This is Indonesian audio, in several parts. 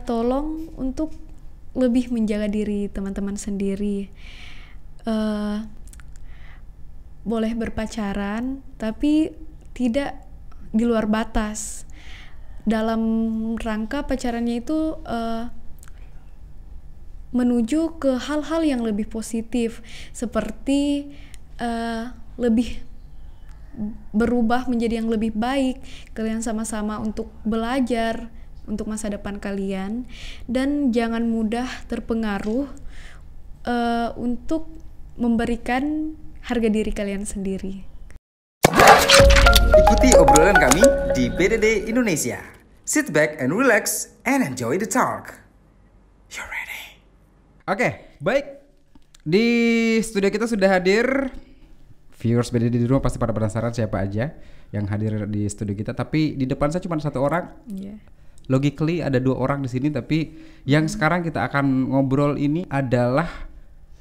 tolong untuk lebih menjaga diri teman-teman sendiri. Boleh berpacaran, tapi tidak di luar batas. Dalam rangka pacarannya itu menuju ke hal-hal yang lebih positif, seperti lebih berubah menjadi yang lebih baik. Kalian sama-sama untuk belajar untuk masa depan kalian, dan jangan mudah terpengaruh untuk memberikan harga diri kalian sendiri. Ikuti obrolan kami di PDD Indonesia. Sit back and relax and enjoy the talk. You ready? Oke, baik. Di studio kita sudah hadir viewers PDD di rumah, pasti pada penasaran siapa aja yang hadir di studio kita. Tapi di depan saya cuma satu orang. Logically ada dua orang di sini, tapi yang sekarang kita akan ngobrol ini adalah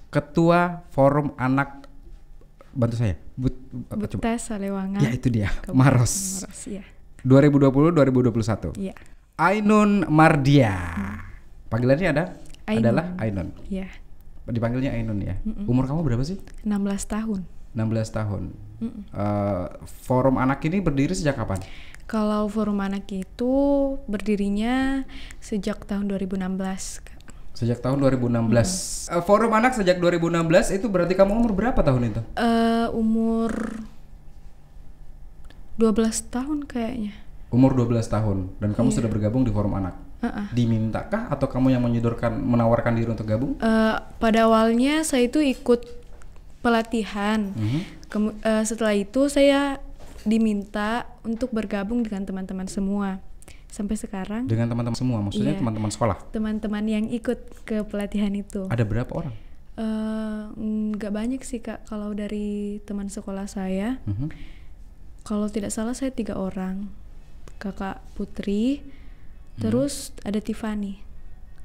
Ketua Forum Anak, bantu saya, Buta Salewangan. Ya itu dia, Kabupaten Maros. Ya. 2020-2021. Iya. Ainun Mardia. Panggilannya adalah Ainun. Iya. Dipanggilnya Ainun ya. Umur kamu berapa sih? 16 tahun. 16 tahun. Forum Anak ini berdiri sejak kapan? Kalau Forum Anak itu berdirinya sejak tahun 2016, Kak. Sejak tahun 2016. Forum Anak sejak 2016 itu berarti kamu umur berapa tahun itu? Umur 12 tahun kayaknya. Umur 12 tahun dan kamu sudah bergabung di Forum Anak. Dimintakah atau kamu yang menawarkan diri untuk gabung? Pada awalnya saya itu ikut pelatihan. Setelah itu saya diminta untuk bergabung dengan teman-teman semua. Sampai sekarang. Dengan teman-teman semua, maksudnya iya, teman-teman sekolah? Teman-teman yang ikut ke pelatihan itu. Ada berapa orang? Nggak banyak sih, Kak. Kalau dari teman sekolah saya, kalau tidak salah saya 3 orang. Kakak Putri, terus ada Tiffany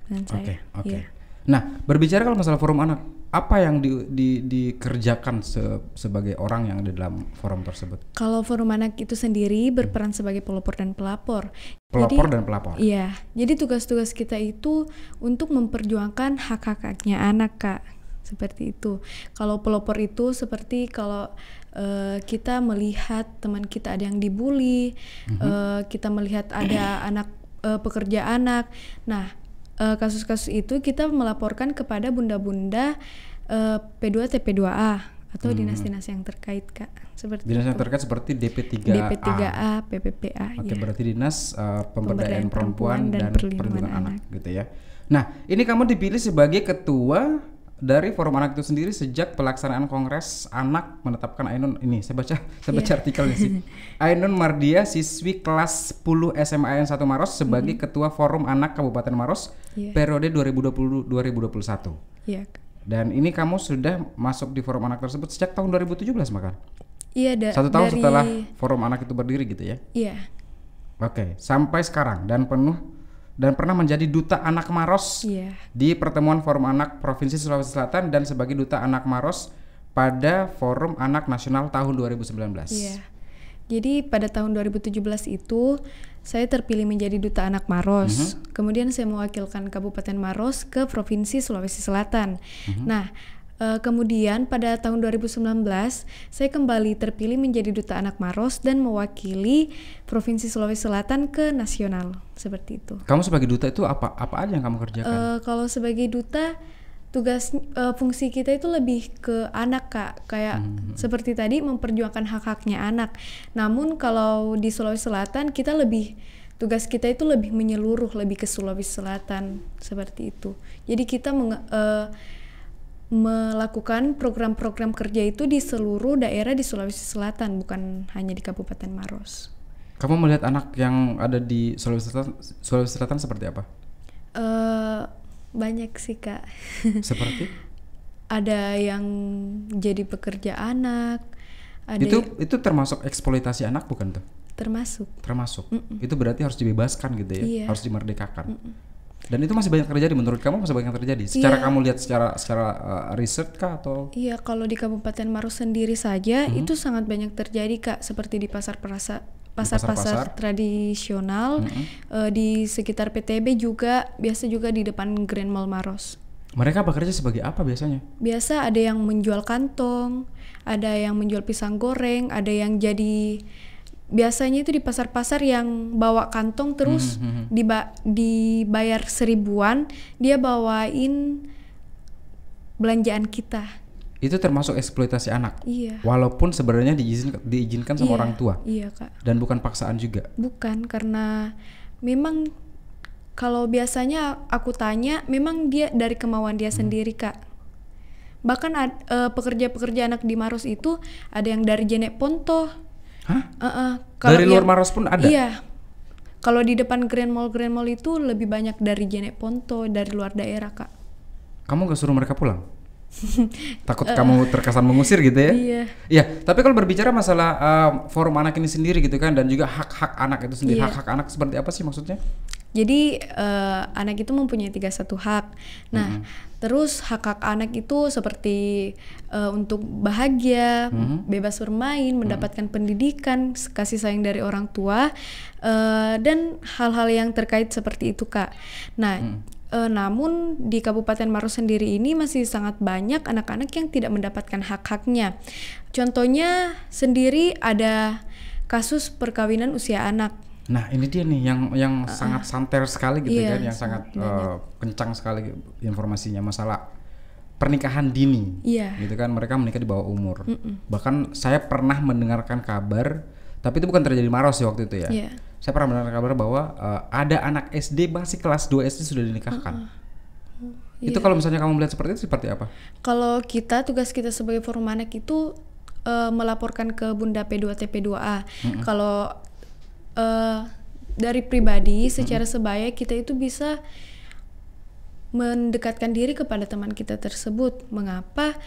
dan saya. Oke. Iya. Nah, berbicara kalau masalah Forum Anak, apa yang dikerjakan sebagai orang yang ada dalam forum tersebut? Kalau Forum Anak itu sendiri berperan sebagai pelopor dan pelapor. Dan pelapor. Iya. Jadi tugas-tugas kita itu untuk memperjuangkan hak-haknya anak, Kak. Seperti itu. Kalau pelopor itu seperti kalau kita melihat teman kita ada yang dibully, kita melihat ada anak pekerja anak. Nah, kasus-kasus itu kita melaporkan kepada bunda-bunda P2 TP2A atau dinas-dinas yang terkait, Kak. Seperti dinas itu. yang terkait seperti DP3A. DP3A, PPPA. Oke, ya. berarti Dinas Pemberdayaan Perempuan dan Perlindungan Anak gitu ya. Nah, ini kamu dipilih sebagai ketua dari Forum Anak itu sendiri sejak pelaksanaan Kongres Anak menetapkan Ainun ini. Saya baca artikelnya sih. Ainun Mardia, siswi kelas 10 SMA 1 Maros sebagai Ketua Forum Anak Kabupaten Maros periode 2020-2021. Iya. Dan ini kamu sudah masuk di Forum Anak tersebut sejak tahun 2017 maka? Iya, 1 tahun setelah Forum Anak itu berdiri gitu ya? Iya. Oke, sampai sekarang dan pernah menjadi Duta Anak Maros di pertemuan Forum Anak Provinsi Sulawesi Selatan dan sebagai Duta Anak Maros pada Forum Anak Nasional tahun 2019. Iya. Jadi pada tahun 2017 itu saya terpilih menjadi Duta Anak Maros. Kemudian saya mewakilkan Kabupaten Maros ke Provinsi Sulawesi Selatan. Nah, kemudian pada tahun 2019 saya kembali terpilih menjadi Duta Anak Maros dan mewakili Provinsi Sulawesi Selatan ke nasional, seperti itu. Kamu sebagai duta itu apa aja yang kamu kerjakan? Kalau sebagai duta, tugas fungsi kita itu lebih ke anak, Kak. Kayak seperti tadi memperjuangkan hak-haknya anak. Namun kalau di Sulawesi Selatan tugas kita itu lebih menyeluruh, lebih ke Sulawesi Selatan, seperti itu. Jadi kita melakukan program-program kerja itu di seluruh daerah di Sulawesi Selatan, bukan hanya di Kabupaten Maros. Kamu melihat anak yang ada di Sulawesi Selatan seperti apa? Banyak sih, Kak. Seperti? Ada yang jadi pekerja anak. Itu termasuk eksploitasi anak bukan tuh? Termasuk. Itu berarti harus dibebaskan gitu ya? Iya. Harus dimerdekakan. Dan itu masih banyak terjadi menurut kamu? Masih banyak terjadi? Secara kamu lihat secara riset kah atau? Iya, kalau di Kabupaten Maros sendiri saja itu sangat banyak terjadi, Kak, seperti di pasar-pasar tradisional, di sekitar PTB juga, biasa juga di depan Grand Mall Maros. Mereka bekerja sebagai apa biasanya? Biasa ada yang menjual kantong, ada yang menjual pisang goreng, ada yang jadi, biasanya itu di pasar-pasar yang bawa kantong terus dibayar 1.000-an, dia bawain belanjaan kita. Itu termasuk eksploitasi anak. Iya. Walaupun sebenarnya diizinkan sama orang tua. Iya, Kak. Dan bukan paksaan juga. Bukan, karena memang kalau biasanya aku tanya, memang dia dari kemauan dia sendiri, Kak. Bahkan pekerja-pekerja anak di Maros itu ada yang dari Jenek Ponto. Hah? Dari luar Maros pun ada? Iya. Kalau di depan Grand Mall itu lebih banyak dari Jenek Ponto, dari luar daerah, Kak. Kamu gak suruh mereka pulang? Takut kamu terkesan mengusir gitu ya? Iya. Ya, tapi kalau berbicara masalah forum anak ini sendiri gitu kan, dan juga hak-hak anak itu sendiri, hak-hak anak seperti apa sih maksudnya? Jadi anak itu mempunyai 31 hak. Nah, terus hak-hak anak itu seperti untuk bahagia, bebas bermain, mendapatkan pendidikan, kasih sayang dari orang tua, dan hal-hal yang terkait seperti itu, Kak. Nah, namun di Kabupaten Maros sendiri ini masih sangat banyak anak-anak yang tidak mendapatkan hak-haknya. Contohnya sendiri ada kasus perkawinan usia anak. Nah, ini dia nih yang sangat santer sekali gitu kan, yang sangat kencang sekali informasinya, masalah pernikahan dini. Iya. Gitu kan, mereka menikah di bawah umur. Bahkan saya pernah mendengarkan kabar, tapi itu bukan terjadi di Maros ya waktu itu ya. Iya. Saya pernah mendengar kabar bahwa ada anak SD masih kelas 2 SD sudah dinikahkan. Itu kalau misalnya kamu melihat seperti itu seperti apa? Kalau tugas kita sebagai forum anak itu melaporkan ke Bunda P2TP2A. Kalau dari pribadi secara sebaya kita itu bisa mendekatkan diri kepada teman kita tersebut. Mengapa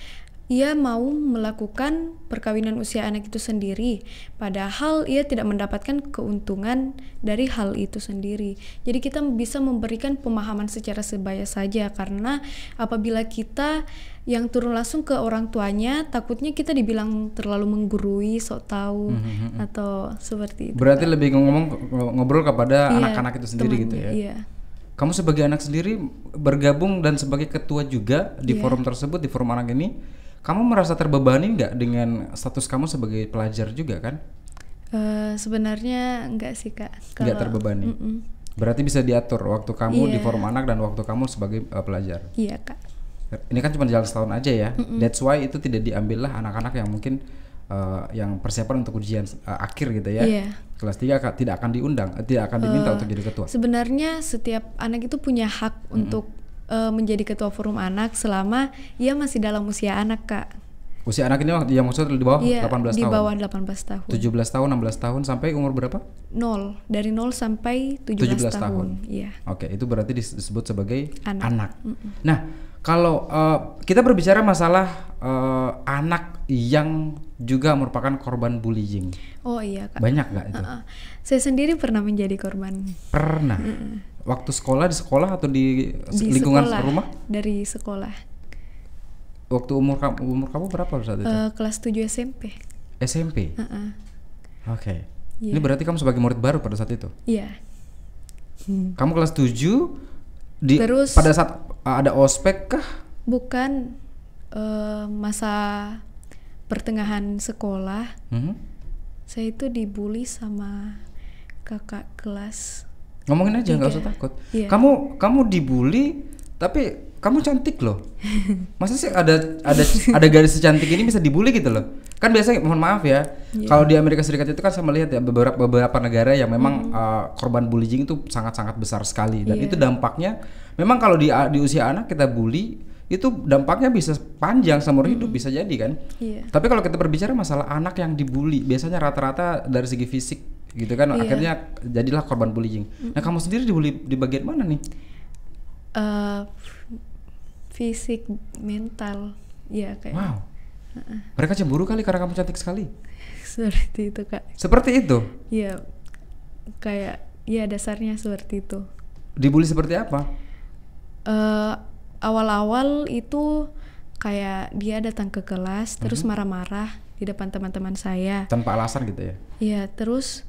ia mau melakukan perkawinan usia anak itu sendiri, padahal ia tidak mendapatkan keuntungan dari hal itu sendiri. Jadi kita bisa memberikan pemahaman secara sebaya saja, karena apabila kita yang turun langsung ke orang tuanya, takutnya kita dibilang terlalu menggurui, sok tahu, atau seperti itu. Berarti lebih ngobrol kepada anak-anak itu sendiri gitu ya? Iya. Kamu sebagai anak sendiri bergabung dan sebagai ketua juga di forum tersebut, di forum anak ini, kamu merasa terbebani nggak dengan status kamu sebagai pelajar juga kan? Sebenarnya enggak sih, Kak. Nggak terbebani. Berarti bisa diatur waktu kamu di forum anak dan waktu kamu sebagai pelajar. Iya, Kak. Ini kan cuma jalan setahun aja ya. That's why itu tidak diambil lah anak-anak yang mungkin yang persiapan untuk ujian akhir gitu ya. Iya. Kelas 3 tidak akan diundang, tidak akan diminta untuk jadi ketua. Sebenarnya setiap anak itu punya hak untuk menjadi ketua forum anak selama ia masih dalam usia anak, Kak. Usia anak ini yang maksudnya di bawah 18 tahun? Di bawah 18 tahun. 17 tahun, 16 tahun sampai umur berapa? 0. Dari 0 sampai 17 tahun. Iya. Oke, itu berarti disebut sebagai anak. Nah, kalau kita berbicara masalah anak yang juga merupakan korban bullying. Oh iya, Kak. Banyak nggak itu? Saya sendiri pernah menjadi korban. Pernah? Waktu sekolah, di sekolah atau di lingkungan sekolah, rumah? Dari sekolah. Waktu umur kamu berapa saat itu? Kelas 7 SMP. SMP? Oke. Yeah. Ini berarti kamu sebagai murid baru pada saat itu? Iya. Kamu kelas 7 Terus pada saat ada ospek kah? Bukan, masa pertengahan sekolah. Saya itu dibully sama kakak kelas. Ngomongin aja, nggak usah takut. Yeah. Kamu dibully, tapi kamu cantik loh. Masa sih ada gadis secantik ini bisa dibully gitu loh? Kan biasanya, mohon maaf ya, kalau di Amerika Serikat itu kan saya melihat ya beberapa negara yang memang korban bullying itu sangat-sangat besar sekali, dan itu dampaknya memang kalau di usia anak kita bully itu dampaknya bisa panjang seumur hidup, bisa jadi kan. Tapi kalau kita berbicara masalah anak yang dibully, biasanya rata-rata dari segi fisik gitu kan, akhirnya jadilah korban bullying. Nah, kamu sendiri dibully di bagian mana nih? Fisik, mental, ya kayak. Wow. Mereka cemburu kali karena kamu cantik sekali. Seperti itu, Kak. Seperti itu? Iya, kayak ya dasarnya seperti itu. Dibully seperti apa? Awal-awal itu kayak dia datang ke kelas terus marah-marah di depan teman-teman saya. Tanpa alasan gitu ya? Iya, terus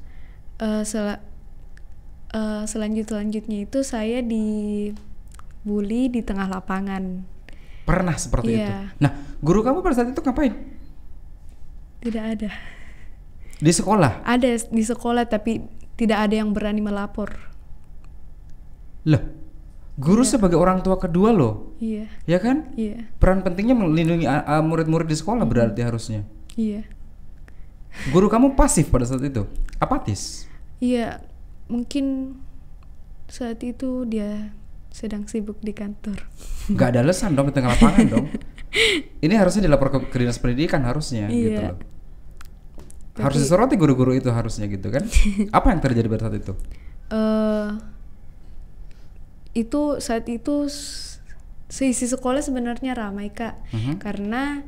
Selanjutnya itu saya dibully di tengah lapangan. Pernah seperti itu? Iya. Nah, guru kamu pada saat itu ngapain? Tidak ada. Di sekolah? Ada di sekolah tapi tidak ada yang berani melapor. Loh, guru sebagai orang tua kedua loh. Iya. Ya kan? Iya. Peran pentingnya melindungi murid-murid di sekolah berarti harusnya. Iya. Guru kamu pasif pada saat itu? Apatis? Iya, mungkin saat itu dia sedang sibuk di kantor. Nggak ada alasan dong di tengah lapangan dong. Ini harusnya dilapor ke dinas pendidikan harusnya gitu Iya. loh. Harus disoroti guru-guru itu harusnya gitu kan. Apa yang terjadi pada saat itu? Saat itu seisi sekolah sebenarnya ramai Kak, karena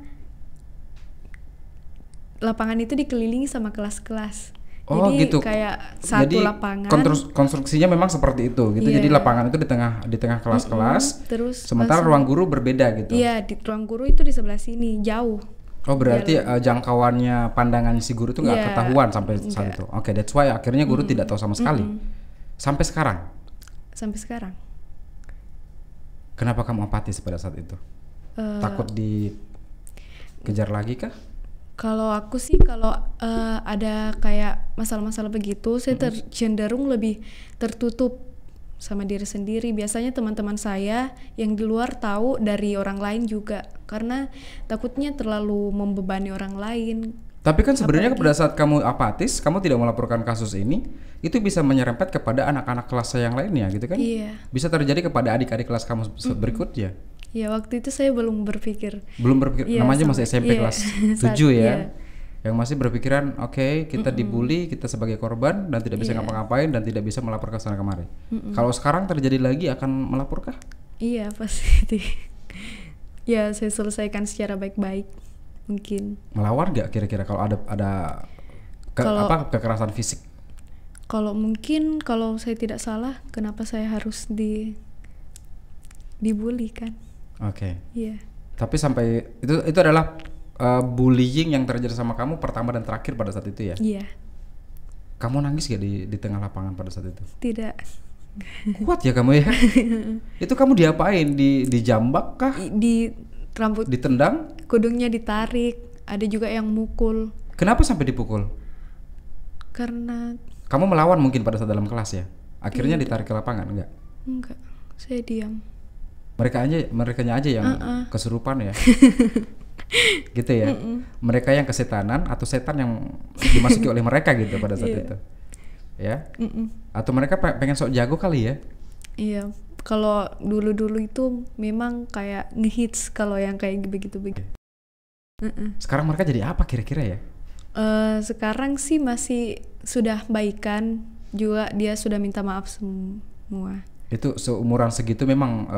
lapangan itu dikelilingi sama kelas-kelas. Oh jadi gitu. Kayak satu jadi, lapangan. Konstruksinya memang seperti itu gitu. Iya. Jadi lapangan itu di tengah kelas-kelas. Terus sementara ruang guru berbeda gitu. Iya, di ruang guru itu di sebelah sini, jauh. Oh berarti jangkauannya pandangan si guru itu nggak ketahuan sampai saat itu. Oke, that's why akhirnya guru tidak tahu sama sekali. Sampai sekarang. Sampai sekarang. Kenapa kamu apatis pada saat itu? Takut dikejar lagi kah? Kalau aku sih kalau ada kayak masalah-masalah begitu, saya cenderung lebih tertutup sama diri sendiri. Biasanya teman-teman saya yang di luar tahu dari orang lain juga, karena takutnya terlalu membebani orang lain. Tapi kan sebenarnya pada saat kamu apatis, kamu tidak melaporkan kasus ini, itu bisa menyerempet kepada anak-anak kelas yang lainnya gitu kan? Iya. Bisa terjadi kepada adik-adik kelas kamu berikutnya. Ya waktu itu saya belum berpikir. Iya, namanya masih SMP kelas 7 ya. Iya. Yang masih berpikiran oke, kita dibully, kita sebagai korban dan tidak bisa ngapa-ngapain dan tidak bisa melapor ke sana kemari. Kalau sekarang terjadi lagi akan melaporkah? Iya pasti. Ya saya selesaikan secara baik-baik mungkin. Melawan nggak kira-kira kalau ada kekerasan fisik? Kalau mungkin kalau saya tidak salah, kenapa saya harus dibully kan? Oke. Iya. Tapi sampai itu adalah bullying yang terjadi sama kamu pertama dan terakhir pada saat itu ya? Iya. Kamu nangis gak di tengah lapangan pada saat itu? Tidak. Kuat ya kamu ya? Itu kamu diapain? Dijambak kah? Di rambut. Ditendang? Kudungnya ditarik. Ada juga yang mukul. Kenapa sampai dipukul? Karena kamu melawan mungkin pada saat dalam kelas ya? Akhirnya ditarik ke lapangan enggak? Enggak. Saya diam. Merekanya aja yang kesurupan ya. Gitu ya. Mereka yang kesetanan atau setan yang dimasuki oleh mereka gitu pada saat itu. Ya. Atau mereka pengen sok jago kali ya. Iya. Kalau dulu-dulu itu memang kayak ngehits kalau yang kayak begitu-begitu. Sekarang mereka jadi apa kira-kira ya? Sekarang sih masih sudah baikan, juga dia sudah minta maaf semua. Itu seumuran segitu memang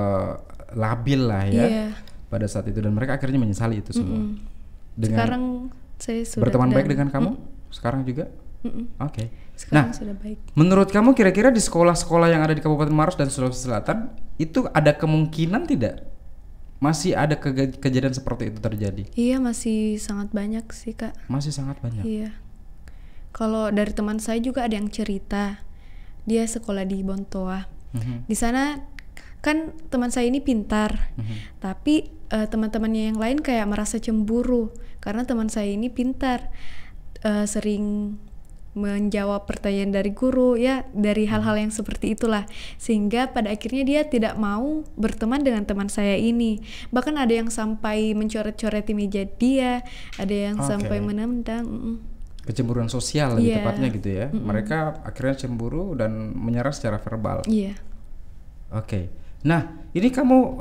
labil lah ya pada saat itu, dan mereka akhirnya menyesali itu semua. Sekarang saya sudah berteman baik dengan kamu sekarang juga. Oke. Sekarang sudah baik. Menurut kamu kira-kira di sekolah-sekolah yang ada di Kabupaten Maros dan Sulawesi Selatan itu ada kemungkinan tidak masih ada kejadian seperti itu terjadi? Iya, masih sangat banyak sih Kak. Masih sangat banyak. Iya. Kalau dari teman saya juga ada yang cerita, dia sekolah di Bontoa. Di sana kan teman saya ini pintar, tapi teman-temannya yang lain kayak merasa cemburu karena teman saya ini pintar, sering menjawab pertanyaan dari guru ya, dari hal-hal yang seperti itulah, sehingga pada akhirnya dia tidak mau berteman dengan teman saya ini. Bahkan ada yang sampai mencoret-coreti meja dia, ada yang sampai menendang. Kecemburuan sosial lebih tepatnya gitu ya. Mereka akhirnya cemburu dan menyerang secara verbal. Iya. Oke. Nah, ini kamu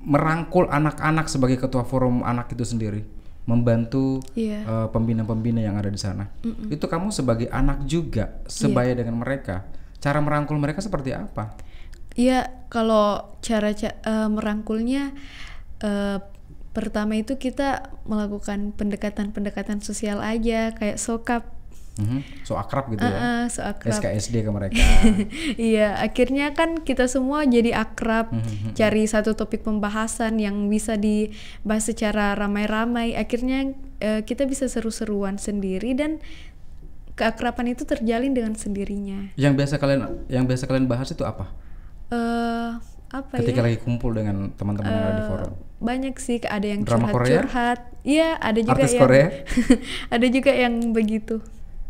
merangkul anak-anak sebagai ketua forum anak itu sendiri, membantu pembina-pembina yang ada di sana. Itu kamu sebagai anak juga sebaya dengan mereka. Cara merangkul mereka seperti apa? Iya, kalau cara merangkulnya pertama itu kita melakukan pendekatan sosial aja, kayak sokap. So akrab gitu ya. So akrab. SKSD ke mereka. Iya, akhirnya kan kita semua jadi akrab, cari satu topik pembahasan yang bisa dibahas secara ramai-ramai. Akhirnya kita bisa seru-seruan sendiri dan keakraban itu terjalin dengan sendirinya. Yang biasa kalian bahas itu apa? Apa Ketika ya? lagi kumpul dengan teman-teman yang ada di forum. Banyak sih, ada yang Drama Korea? curhat-curhat. Iya, ada juga Artis yang Korea? ada juga yang begitu.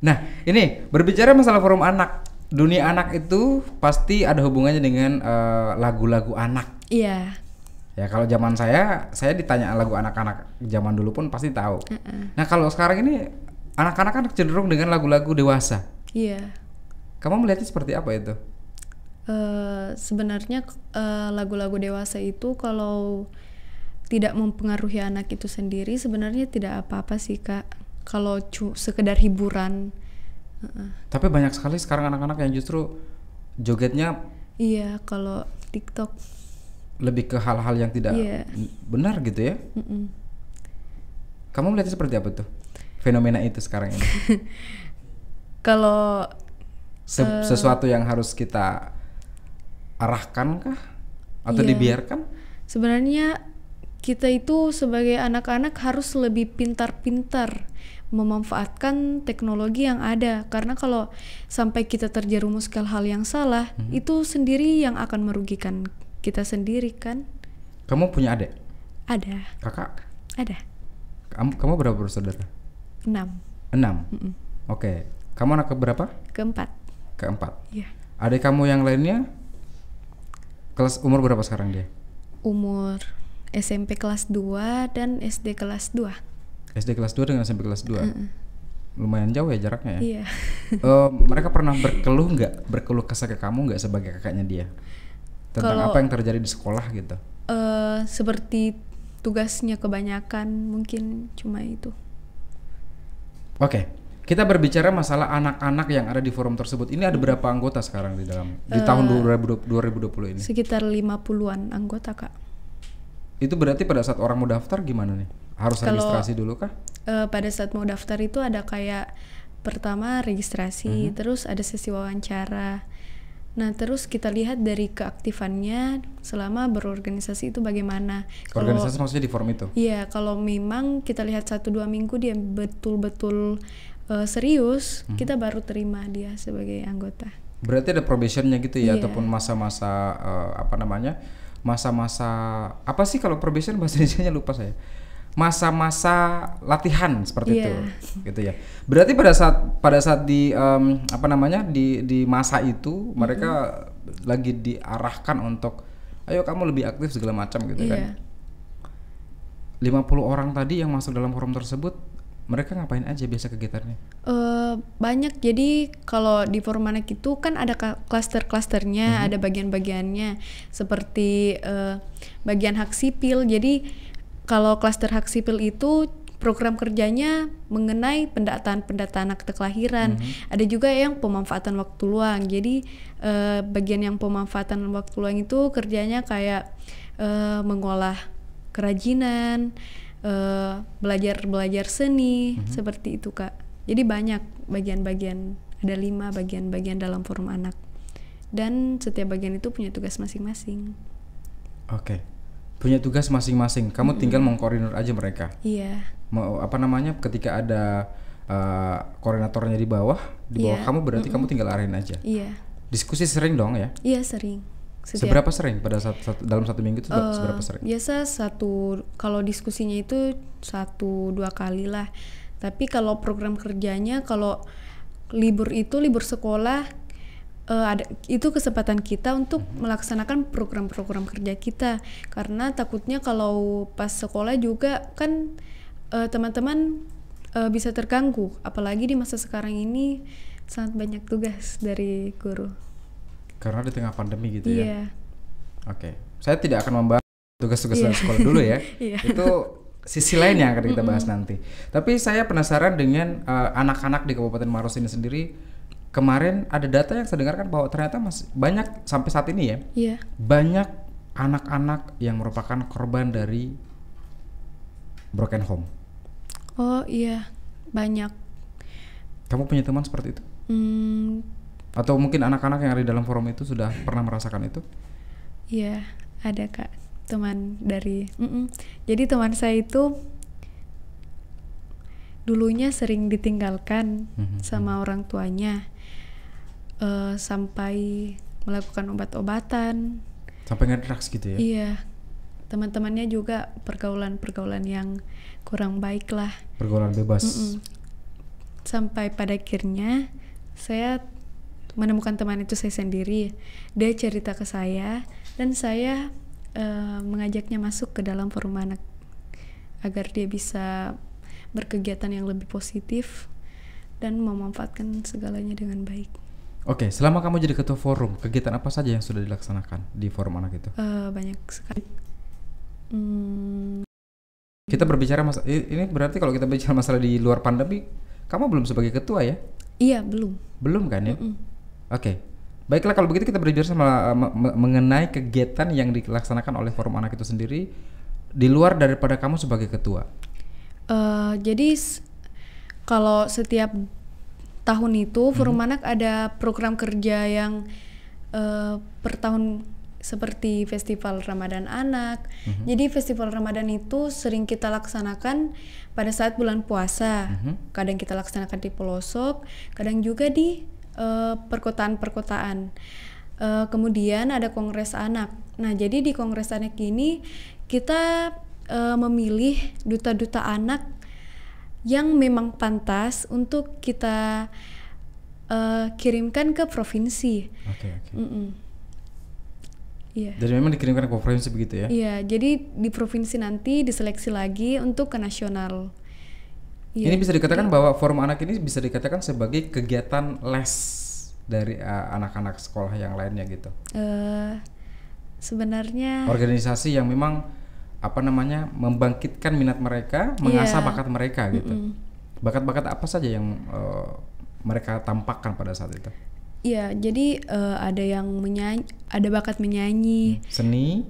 Nah, ini berbicara masalah forum anak. Dunia anak itu pasti ada hubungannya dengan lagu-lagu anak. Iya. Ya kalau zaman saya ditanya lagu anak-anak zaman dulu pun pasti tahu. Nah kalau sekarang ini anak-anak kan cenderung dengan lagu-lagu dewasa. Iya. Kamu melihatnya seperti apa itu? Sebenarnya lagu-lagu dewasa itu kalau tidak mempengaruhi anak itu sendiri sebenarnya tidak apa-apa sih Kak. Kalau sekedar hiburan. Tapi banyak sekali sekarang anak-anak yang justru jogetnya. Iya, kalau TikTok lebih ke hal-hal yang tidak benar gitu ya. Kamu melihatnya seperti apa tuh fenomena itu sekarang ini? Kalau sesuatu yang harus kita arahkan kah atau dibiarkan? Sebenarnya kita itu sebagai anak-anak harus lebih pintar-pintar memanfaatkan teknologi yang ada, karena kalau sampai kita terjerumus ke hal yang salah, itu sendiri yang akan merugikan kita sendiri kan. Kamu punya adik? Ada. Kakak? Ada. Kamu berapa bersaudara? 6. Oke. Kamu anak keberapa? Keempat. Iya. Adik kamu yang lainnya umur berapa sekarang dia? Umur SMP kelas 2 dan SD kelas 2. SD kelas 2 dengan SMP kelas 2. Lumayan jauh ya jaraknya ya? Iya. Mereka pernah berkeluh kesah ke kamu nggak sebagai kakaknya dia? Tentang apa yang terjadi di sekolah gitu? Seperti tugasnya kebanyakan, mungkin cuma itu. Oke, kita berbicara masalah anak-anak yang ada di forum tersebut. Ini ada berapa anggota sekarang di tahun 2020 ini? Sekitar 50-an anggota Kak. Itu berarti pada saat orang mau daftar gimana nih? Harus registrasi dulu kah? Pada saat mau daftar itu ada kayak pertama registrasi, terus ada sesi wawancara. Nah terus kita lihat dari keaktifannya selama berorganisasi itu bagaimana. Organisasi maksudnya di forum itu? Iya, kalau memang kita lihat 1-2 minggu dia betul-betul serius, kita baru terima dia sebagai anggota. Berarti ada probationnya gitu ya, ataupun masa-masa masa-masa apa sih kalau probation bahasa Indonesianya lupa saya. Masa-masa latihan seperti itu, gitu ya. Berarti pada saat di di masa itu mereka lagi diarahkan untuk ayo kamu lebih aktif segala macam gitu kan. 50 orang tadi yang masuk dalam forum tersebut, mereka ngapain aja biasa kegiatannya? Banyak. Jadi kalau di forum anak itu kan ada klaster-klasternya, ada bagian-bagiannya seperti bagian hak sipil. Jadi kalau klaster hak sipil itu program kerjanya mengenai pendataan akte kelahiran. Ada juga yang pemanfaatan waktu luang. Jadi bagian yang pemanfaatan waktu luang itu kerjanya kayak mengolah kerajinan, belajar seni, seperti itu Kak. Jadi banyak bagian-bagian, ada 5 bagian-bagian dalam forum anak. Dan setiap bagian itu punya tugas masing-masing. Oke. Punya tugas masing-masing. Kamu tinggal mengkoordinir aja mereka. Iya. Ketika ada koordinatornya di bawah kamu berarti kamu tinggal arahin aja. Iya. Diskusi sering dong ya? Iya, sering. Seberapa sering pada dalam 1 minggu itu seberapa sering? Biasa kalau diskusinya itu 1-2 kali lah. Tapi kalau program kerjanya, kalau libur sekolah, itu kesempatan kita untuk melaksanakan program-program kerja kita, karena takutnya kalau pas sekolah juga kan teman-teman bisa terganggu, apalagi di masa sekarang ini sangat banyak tugas dari guru karena di tengah pandemi gitu ya. Oke. Saya tidak akan membahas tugas-tugas dari sekolah dulu ya. Itu sisi lain yang akan kita bahas nanti. Tapi saya penasaran dengan anak-anak di Kabupaten Maros ini sendiri. Kemarin ada data yang saya dengarkan bahwa ternyata masih banyak sampai saat ini ya, banyak anak-anak yang merupakan korban dari broken home. Oh iya, banyak. Kamu punya teman seperti itu? Atau mungkin anak-anak yang ada di dalam forum itu sudah pernah merasakan itu? Iya, ada Kak, teman dari. Jadi teman saya itu dulunya sering ditinggalkan sama orang tuanya, sampai melakukan obat-obatan. Sampai ngedrugs gitu ya? Iya, teman-temannya juga pergaulan-pergaulan yang kurang baik lah. Pergaulan bebas. Sampai pada akhirnya saya menemukan teman itu saya sendiri. Dia cerita ke saya dan saya mengajaknya masuk ke dalam forum anak agar dia bisa berkegiatan yang lebih positif dan memanfaatkan segalanya dengan baik. Oke, selama kamu jadi ketua forum, kegiatan apa saja yang sudah dilaksanakan di forum anak itu? Banyak sekali. Kita berbicara ini berarti kalau kita bicara masalah di luar pandemi, kamu belum sebagai ketua ya? Iya, belum. Belum kan ya? Oke. Baiklah kalau begitu kita berbicara mengenai kegiatan yang dilaksanakan oleh forum anak itu sendiri di luar daripada kamu sebagai ketua. Jadi kalau setiap tahun itu forum anak ada program kerja yang per tahun seperti festival Ramadan anak. Jadi festival Ramadan itu sering kita laksanakan pada saat bulan puasa. Kadang kita laksanakan di pelosok, kadang juga di perkotaan-perkotaan. Kemudian ada kongres anak. Nah, jadi di kongres anak ini kita memilih duta-duta anak yang memang pantas untuk kita kirimkan ke provinsi. Oke. Iya. Jadi memang dikirimkan ke provinsi begitu ya? Iya, jadi di provinsi nanti diseleksi lagi untuk ke nasional. Iya. Ini bisa dikatakan bahwa forum anak ini bisa dikatakan sebagai kegiatan les dari anak-anak sekolah yang lainnya gitu. Sebenarnya organisasi yang memang membangkitkan minat mereka, mengasah bakat mereka gitu. Bakat-bakat apa saja yang mereka tampakkan pada saat itu? Iya, jadi ada yang menyanyi, ada bakat menyanyi, seni,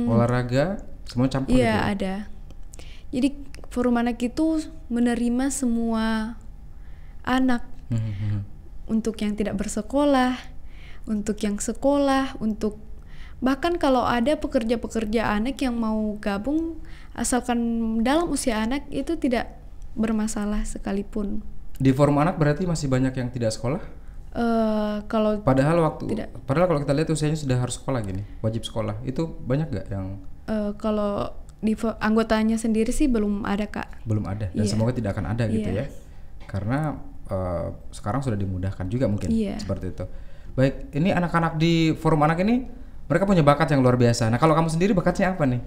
olahraga, semua campur gitu. Iya, ada. Jadi forum anak itu menerima semua anak, untuk yang tidak bersekolah, untuk yang sekolah, untuk bahkan kalau ada pekerja-pekerja anak yang mau gabung asalkan dalam usia anak itu tidak bermasalah sekalipun. Di forum anak berarti masih banyak yang tidak sekolah? Padahal kalau kita lihat usianya sudah harus sekolah gini, wajib sekolah, itu banyak gak yang? Kalau di anggotanya sendiri sih belum ada, Kak. Belum ada dan semoga tidak akan ada gitu ya, karena sekarang sudah dimudahkan juga mungkin seperti itu. Baik, ini anak-anak di forum anak ini mereka punya bakat yang luar biasa. Nah kalau kamu sendiri bakatnya apa nih?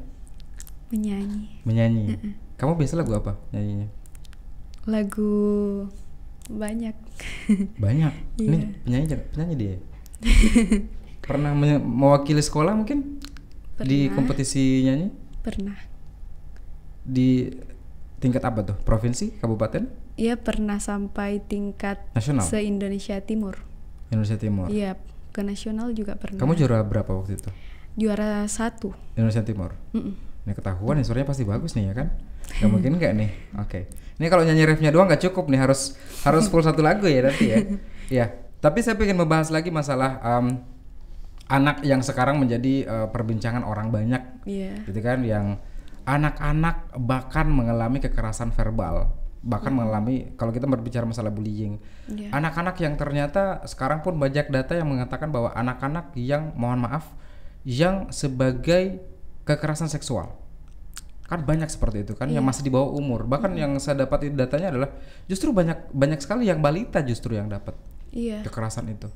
Menyanyi. Kamu biasa lagu apa nyanyinya? Lagu banyak. Ini penyanyi dia. Pernah mewakili sekolah mungkin? Pernah. Di kompetisi nyanyi? Pernah. Di tingkat apa tuh? Provinsi, kabupaten? Iya, pernah sampai tingkat nasional. Se-Indonesia Timur. Indonesia Timur. Iya, ke nasional juga pernah. Kamu juara berapa waktu itu? Juara 1. Indonesia Timur. Ini ketahuan nih suaranya pasti bagus nih ya kan? Gak mungkin nggak nih? Oke. Ini kalau nyanyi refnya doang nggak cukup nih, harus full satu lagu ya nanti ya. Ya. Tapi saya ingin membahas lagi masalah anak yang sekarang menjadi perbincangan orang banyak, gitu kan? Yang anak-anak bahkan mengalami kekerasan verbal, bahkan mengalami, kalau kita berbicara masalah bullying, anak-anak yang ternyata sekarang pun banyak data yang mengatakan bahwa anak-anak yang mohon maaf yang sebagai kekerasan seksual kan banyak seperti itu kan, yang masih di bawah umur, bahkan yang saya dapat datanya adalah justru banyak sekali yang balita justru yang dapat kekerasan itu.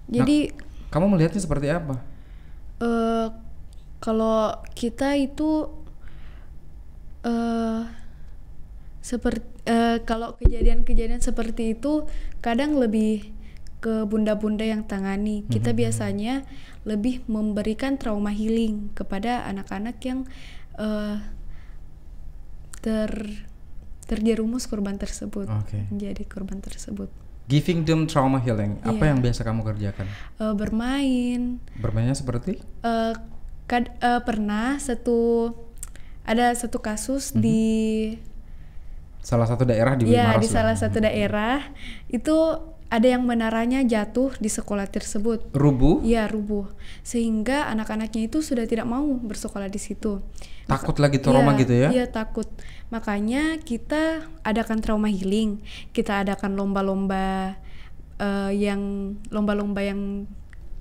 Jadi kamu melihatnya seperti apa? Kalau kita itu kalau kejadian-kejadian seperti itu kadang lebih ke bunda-bunda yang tangani. Kita biasanya lebih memberikan trauma healing kepada anak-anak yang terjerumus korban tersebut, menjadi korban tersebut. Giving them trauma healing. Apa yang biasa kamu kerjakan? Bermain. Bermainnya seperti? Pernah ada satu kasus di salah satu daerah di Maros. Di salah satu daerah itu ada yang menaranya jatuh di sekolah tersebut. Rubuh? Iya, rubuh. Sehingga anak-anaknya itu sudah tidak mau bersekolah di situ. Takut lagi trauma gitu ya? Iya, takut. Makanya kita adakan trauma healing. Kita adakan lomba-lomba yang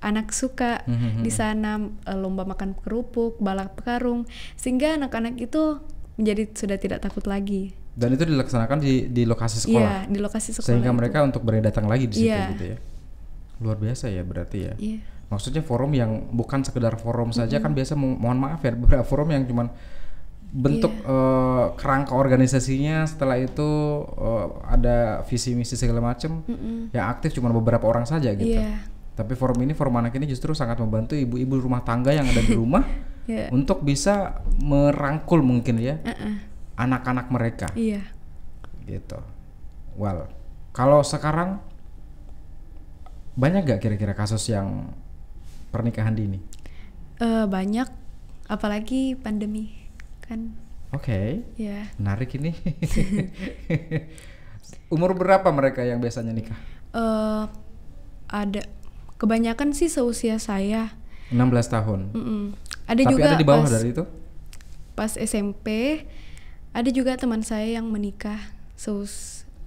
anak suka di sana, lomba makan kerupuk, balap karung, sehingga anak-anak itu menjadi sudah tidak takut lagi. Dan itu dilaksanakan di lokasi sekolah. Iya, di lokasi sekolah. Sehingga itu. mereka untuk berani datang lagi di situ Iya. gitu ya. Luar biasa ya berarti ya. Iya. Maksudnya forum yang bukan sekedar forum saja kan biasa mohon maaf ya beberapa forum yang cuman bentuk kerangka organisasinya, setelah itu ada visi misi segala macam yang aktif cuma beberapa orang saja gitu. Iya. Tapi forum anak ini justru sangat membantu ibu-ibu rumah tangga yang ada di rumah untuk bisa merangkul mungkin ya anak-anak mereka. Iya. Gitu. Well, kalau sekarang banyak gak kira-kira kasus yang pernikahan dini? Banyak, apalagi pandemi kan. Oke. Ya. Menarik ini. Umur berapa mereka yang biasanya nikah? Ada, kebanyakan sih seusia saya. 16 tahun. Ada Tapi juga ada di bawah dari itu? Pas SMP, ada juga teman saya yang menikah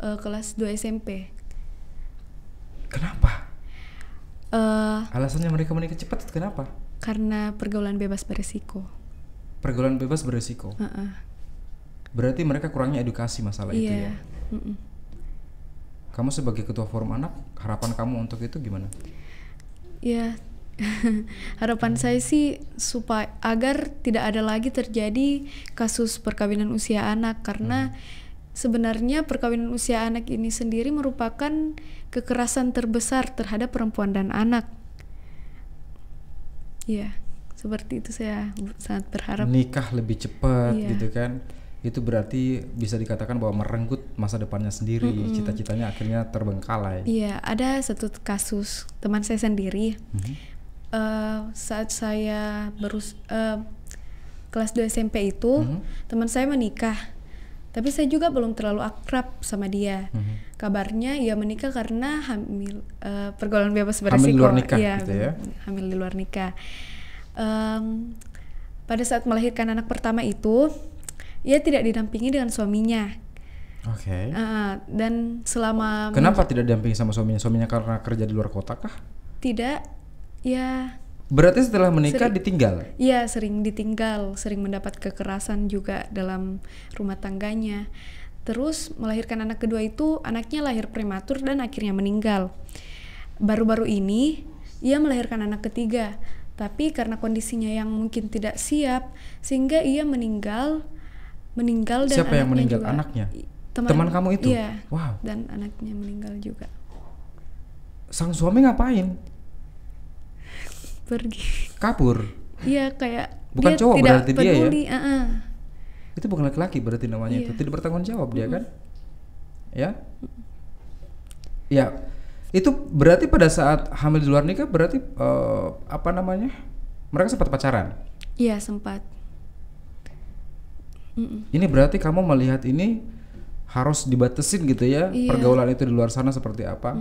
kelas 2 SMP. Kenapa? Alasannya mereka menikah cepat kenapa? Karena pergaulan bebas beresiko. Pergaulan bebas beresiko. Berarti mereka kurangnya edukasi masalah itu ya. Kamu sebagai ketua forum anak, harapan kamu untuk itu gimana? Ya, harapan saya sih supaya agar tidak ada lagi terjadi kasus perkawinan usia anak, karena sebenarnya perkawinan usia anak ini sendiri merupakan kekerasan terbesar terhadap perempuan dan anak. Ya, seperti itu saya sangat berharap. Nikah lebih cepat gitu kan. Itu berarti bisa dikatakan bahwa merenggut masa depannya sendiri, cita-citanya akhirnya terbengkalai. Iya, ada satu kasus teman saya sendiri. Saat saya kelas 2 SMP itu, teman saya menikah. Tapi saya juga belum terlalu akrab sama dia. Kabarnya ia menikah karena hamil, pergaulan bebas beresiko. Hamil di luar nikah ya, gitu ya? Hamil di luar nikah. Pada saat melahirkan anak pertama itu, ia tidak didampingi dengan suaminya. Oke. Dan selama Kenapa tidak didampingi sama suaminya? Suaminya karena kerja di luar kota kah? Tidak, ya. Berarti setelah menikah ditinggal? Iya, sering ditinggal, sering mendapat kekerasan juga dalam rumah tangganya. Terus melahirkan anak kedua itu, anaknya lahir prematur dan akhirnya meninggal. Baru-baru ini ia melahirkan anak ketiga, tapi karena kondisinya yang mungkin tidak siap, sehingga ia meninggal dan siapa yang meninggal? juga, anaknya? Teman kamu itu? Iya. Wow. Dan anaknya meninggal juga. Sang suami ngapain? Pergi. Kabur? Iya, kayak bukan dia cowok tidak berarti peduli. Dia ya? Itu bukan laki-laki berarti namanya itu. Tidak bertanggung jawab dia kan? Ya? Ya. Itu berarti pada saat hamil di luar nikah berarti apa namanya? Mereka sempat pacaran? Iya, sempat. Ini berarti kamu melihat ini harus dibatasin gitu ya, pergaulan itu di luar sana seperti apa?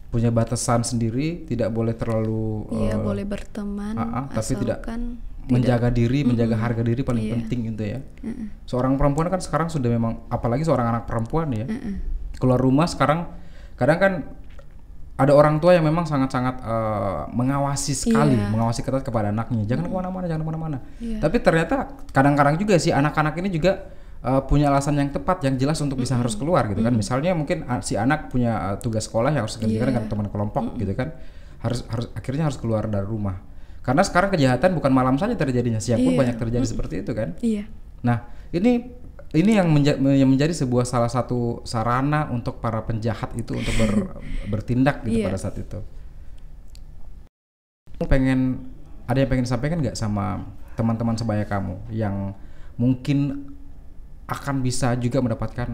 Punya batasan sendiri, tidak boleh terlalu boleh berteman, tapi tidak menjaga diri, menjaga harga diri paling penting gitu ya. Seorang perempuan kan sekarang sudah memang, apalagi seorang anak perempuan ya, keluar rumah sekarang kadang kan ada orang tua yang memang sangat-sangat mengawasi sekali, mengawasi ketat kepada anaknya, jangan kemana-mana, jangan kemana-mana. Tapi ternyata kadang-kadang juga sih anak-anak ini juga punya alasan yang tepat, yang jelas untuk bisa harus keluar gitu kan. Misalnya mungkin si anak punya tugas sekolah yang harus dikerjakan dengan teman kelompok gitu kan, harus akhirnya harus keluar dari rumah. Karena sekarang kejahatan bukan malam saja terjadinya, siang pun banyak terjadi seperti itu kan. Nah ini yang menjadi sebuah salah satu sarana untuk para penjahat itu untuk bertindak gitu pada saat itu. Ada yang pengen disampaikan nggak sama teman-teman sebaya kamu yang mungkin akan bisa juga mendapatkan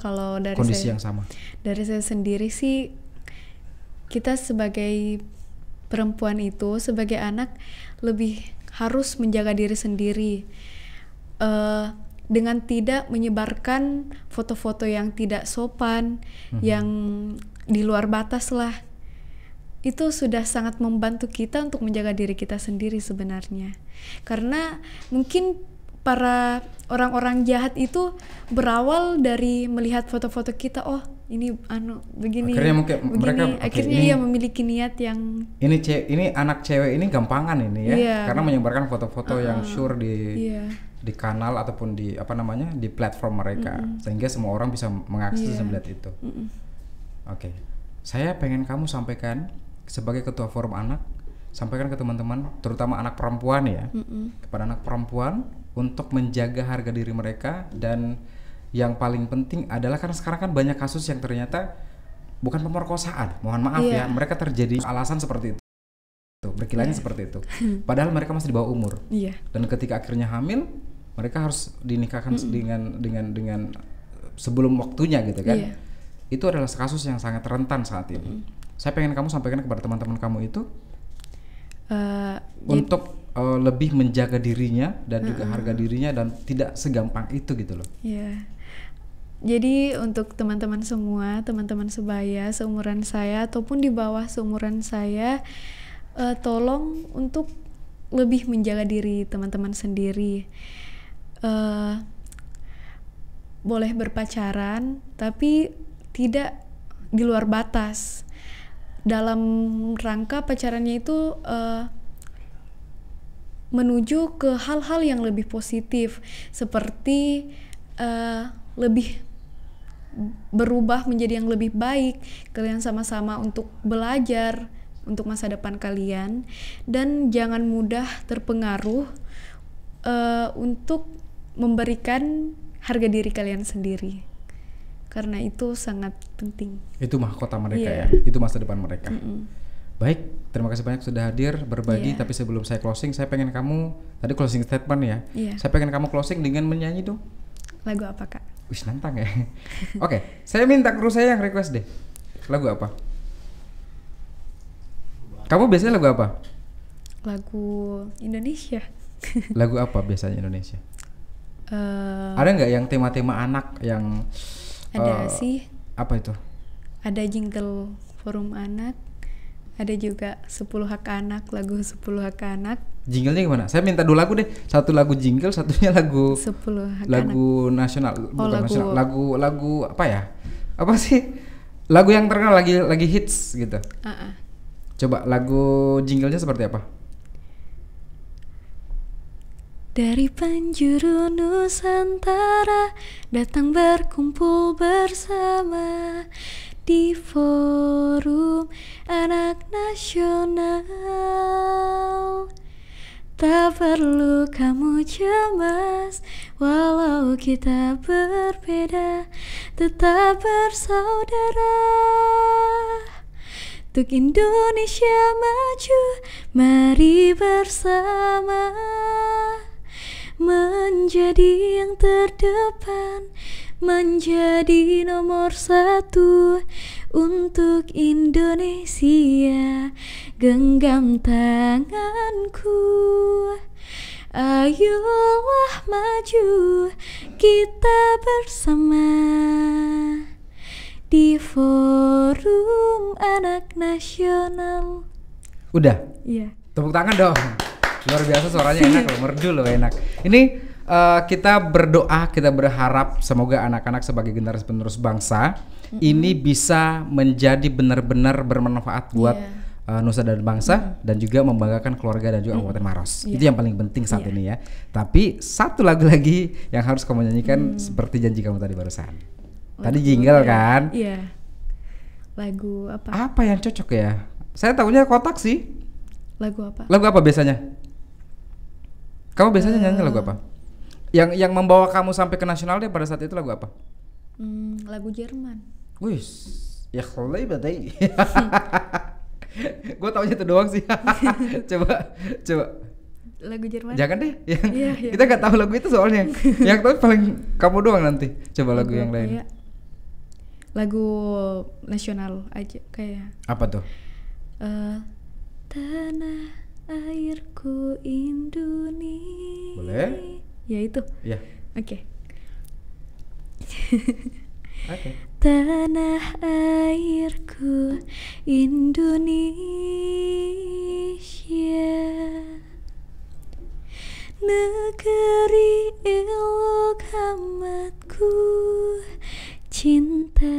kalau dari kondisi yang sama? Dari saya sendiri sih, kita sebagai perempuan itu, sebagai anak lebih harus menjaga diri sendiri. dengan tidak menyebarkan foto-foto yang tidak sopan, yang di luar batas lah. Itu sudah sangat membantu kita untuk menjaga diri kita sendiri sebenarnya. Karena mungkin para orang-orang jahat itu berawal dari melihat foto-foto kita, oh ini begini, akhirnya mungkin begini. mereka akhirnya ini, ia memiliki niat yang ini anak cewek ini gampangan ini ya, Iya. karena menyebarkan foto-foto yang sure iya. di kanal ataupun di di platform mereka, sehingga semua orang bisa mengakses dan melihat itu. Oke. Saya pengen kamu sampaikan sebagai ketua forum anak, sampaikan ke teman-teman, terutama anak perempuan ya, kepada anak perempuan untuk menjaga harga diri mereka. Dan yang paling penting adalah, karena sekarang kan banyak kasus yang ternyata bukan pemerkosaan, mohon maaf ya, mereka terjadi alasan seperti itu, berkilanya seperti itu, padahal mereka masih di bawah umur. Dan ketika akhirnya hamil, mereka harus dinikahkan dengan sebelum waktunya gitu kan. Itu adalah kasus yang sangat rentan saat ini. Saya pengen kamu sampaikan kepada teman-teman kamu itu untuk lebih menjaga dirinya dan juga harga dirinya, dan tidak segampang itu gitu loh. Jadi untuk teman-teman semua, teman-teman sebaya seumuran saya ataupun di bawah seumuran saya, tolong untuk lebih menjaga diri teman-teman sendiri. Boleh berpacaran, tapi tidak di luar batas. Dalam rangka pacarannya itu menuju ke hal-hal yang lebih positif, seperti lebih berubah menjadi yang lebih baik. Kalian sama-sama untuk belajar untuk masa depan kalian, dan jangan mudah terpengaruh untuk memberikan harga diri kalian sendiri, karena itu sangat penting. Itu mahkota mereka ya, itu masa depan mereka. Baik, terima kasih banyak sudah hadir berbagi. Tapi sebelum saya closing, saya pengen kamu tadi closing statement ya. Saya pengen kamu closing dengan menyanyi dong. Lagu apa Kak? Wih, nantang ya. Oke, saya minta kru saya yang request deh. Lagu apa? Kamu biasanya lagu apa? Lagu Indonesia. Lagu apa biasanya Indonesia? Ada nggak yang tema-tema anak yang ada sih. Apa itu? Ada jingle forum anak, ada juga 10 hak anak, lagu 10 hak anak. Jinglenya gimana? Saya minta 2 lagu deh. Satu lagu jingle, satunya lagu 10 hak lagu anak. Nasional. Bukan nasional. Lagu apa ya? Apa sih? Lagu yang terkenal lagi hits gitu. Coba lagu jinglenya seperti apa? Dari penjuru Nusantara datang berkumpul bersama di forum anak nasional. Tak perlu kamu cemas, walau kita berbeda, tetap bersaudara. Untuk Indonesia maju, mari bersama menjadi yang terdepan, menjadi nomor 1 untuk Indonesia. Genggam tanganku, ayolah maju kita bersama di forum anak nasional. Udah? Iya. Tepuk tangan dong. Luar biasa, suaranya enak loh, merdu loh, enak. Ini kita berdoa, kita berharap semoga anak-anak sebagai generasi penerus bangsa ini bisa menjadi benar-benar bermanfaat buat nusa dan bangsa, dan juga membanggakan keluarga dan juga Kabupaten Maros. Itu yang paling penting saat ini ya. Tapi satu lagu lagi yang harus kamu nyanyikan seperti janji kamu tadi barusan. Tadi jingle kan? Iya. Lagu apa? Apa yang cocok ya? Saya tahunya kotak sih. Lagu apa? Lagu apa biasanya? Kamu biasanya nyanyi lagu apa? Yang membawa kamu sampai ke nasional deh pada saat itu lagu apa? Lagu Jerman. Wih, ya kalau badai. Gue taunya itu doang sih. coba. Lagu Jerman. Jangan deh. Iya. Kita nggak tahu lagu itu soalnya. Yang tahu paling kamu doang nanti. Coba lagu yang lain. Lagu nasional aja kayak. Apa tuh? Tanah airku Indonesia. Boleh? Ya itu. Iya. Oke. Oke. Tanah airku Indonesia, negeri elok amatku cinta,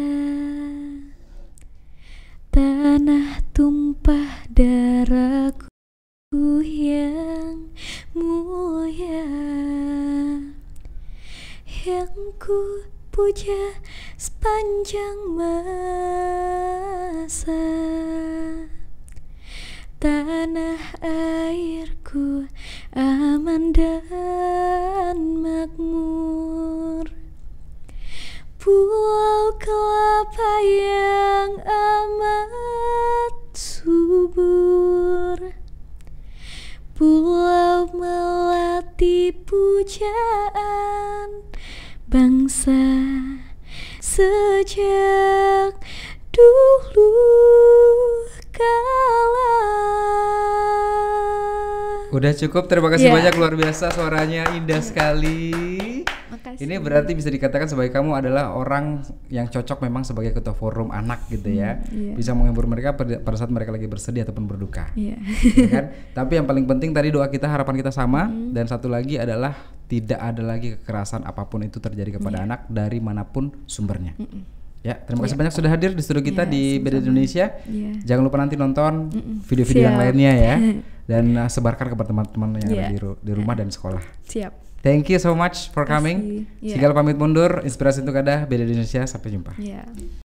tanah tumpah darahku yang mulia, yang ku puja sepanjang masa. Tanah airku aman dan makmur, pulau kelapa yang amat subur, pulau melati pujaan bangsa sejak dulu kala. Udah cukup, terima kasih banyak, luar biasa, suaranya indah sekali. Makasih. Ini berarti bisa dikatakan sebagai kamu adalah orang yang cocok memang sebagai ketua forum anak gitu ya. Bisa menghibur mereka pada saat mereka lagi bersedih ataupun berduka. Ya kan? Tapi yang paling penting tadi doa kita, harapan kita sama, dan satu lagi adalah tidak ada lagi kekerasan apapun itu terjadi kepada anak dari manapun sumbernya. Ya, terima kasih banyak sudah hadir di studio kita di BDD Indonesia. Jangan lupa nanti nonton video-video yang lainnya ya, dan sebarkan kepada teman-teman yang ada di rumah dan sekolah. Siap. Thank you so much for coming. Sigala pamit mundur. Inspirasi untuk Anda, BDD Indonesia. Sampai jumpa.